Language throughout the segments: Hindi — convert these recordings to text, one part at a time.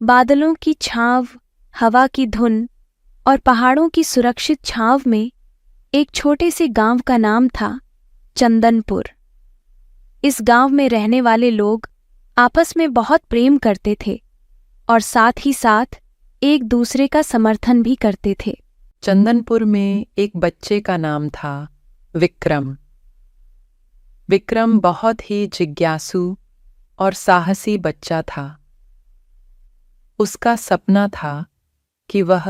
बादलों की छांव, हवा की धुन और पहाड़ों की सुरक्षित छांव में एक छोटे से गांव का नाम था चंदनपुर। इस गांव में रहने वाले लोग आपस में बहुत प्रेम करते थे और साथ ही साथ एक दूसरे का समर्थन भी करते थे। चंदनपुर में एक बच्चे का नाम था विक्रम। विक्रम बहुत ही जिज्ञासु और साहसी बच्चा था। उसका सपना था कि वह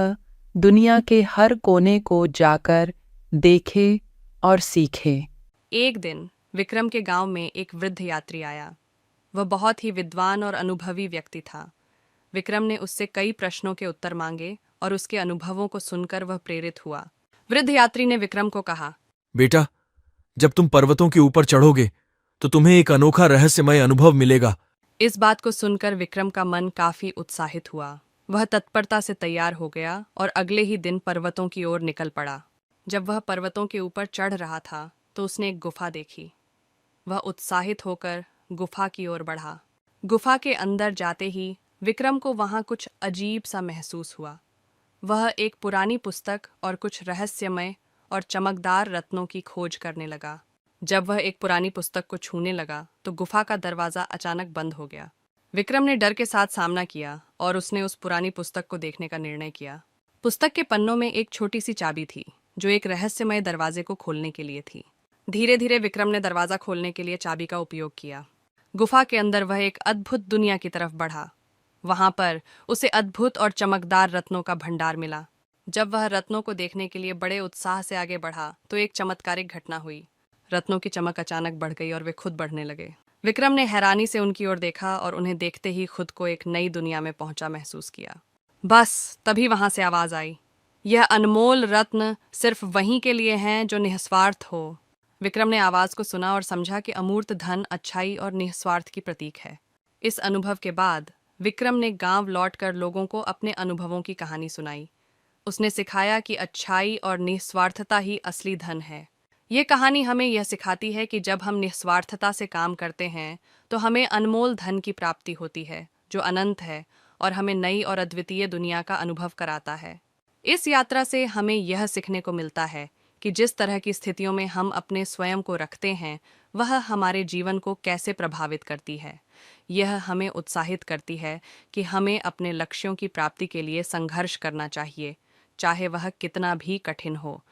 दुनिया के हर कोने को जाकर देखे और सीखे। एक दिन विक्रम के गांव में एक वृद्ध यात्री आया। वह बहुत ही विद्वान और अनुभवी व्यक्ति था। विक्रम ने उससे कई प्रश्नों के उत्तर मांगे और उसके अनुभवों को सुनकर वह प्रेरित हुआ। वृद्ध यात्री ने विक्रम को कहा, बेटा, जब तुम पर्वतों के ऊपर चढ़ोगे तो तुम्हें एक अनोखा रहस्यमय अनुभव मिलेगा। इस बात को सुनकर विक्रम का मन काफी उत्साहित हुआ। वह तत्परता से तैयार हो गया और अगले ही दिन पर्वतों की ओर निकल पड़ा। जब वह पर्वतों के ऊपर चढ़ रहा था तो उसने एक गुफा देखी। वह उत्साहित होकर गुफा की ओर बढ़ा। गुफा के अंदर जाते ही विक्रम को वहां कुछ अजीब सा महसूस हुआ। वह एक पुरानी पुस्तक और कुछ रहस्यमय और चमकदार रत्नों की खोज करने लगा। जब वह एक पुरानी पुस्तक को छूने लगा तो गुफा का दरवाजा अचानक बंद हो गया। विक्रम ने डर के साथ सामना किया और उसने उस पुरानी पुस्तक को देखने का निर्णय किया। पुस्तक के पन्नों में एक छोटी सी चाबी थी जो एक रहस्यमय दरवाजे को खोलने के लिए थी। धीरे धीरे विक्रम ने दरवाजा खोलने के लिए चाबी का उपयोग किया। गुफा के अंदर वह एक अद्भुत दुनिया की तरफ बढ़ा। वहां पर उसे अद्भुत और चमकदार रत्नों का भंडार मिला। जब वह रत्नों को देखने के लिए बड़े उत्साह से आगे बढ़ा तो एक चमत्कारिक घटना हुई। रत्नों की चमक अचानक बढ़ गई और वे खुद बढ़ने लगे। विक्रम ने हैरानी से उनकी ओर देखा और उन्हें देखते ही खुद को एक नई दुनिया में पहुंचा महसूस किया। बस तभी वहां से आवाज आई, यह अनमोल रत्न सिर्फ वहीं के लिए हैं जो निस्वार्थ हो। विक्रम ने आवाज को सुना और समझा कि अमूर्त धन अच्छाई और निस्वार्थ की प्रतीक है। इस अनुभव के बाद विक्रम ने गांव लौटकर लोगों को अपने अनुभवों की कहानी सुनाई। उसने सिखाया कि अच्छाई और निस्वार्थता ही असली धन है। ये कहानी हमें यह सिखाती है कि जब हम निस्वार्थता से काम करते हैं तो हमें अनमोल धन की प्राप्ति होती है जो अनंत है और हमें नई और अद्वितीय दुनिया का अनुभव कराता है। इस यात्रा से हमें यह सीखने को मिलता है कि जिस तरह की स्थितियों में हम अपने स्वयं को रखते हैं वह हमारे जीवन को कैसे प्रभावित करती है। यह हमें उत्साहित करती है कि हमें अपने लक्ष्यों की प्राप्ति के लिए संघर्ष करना चाहिए, चाहे वह कितना भी कठिन हो।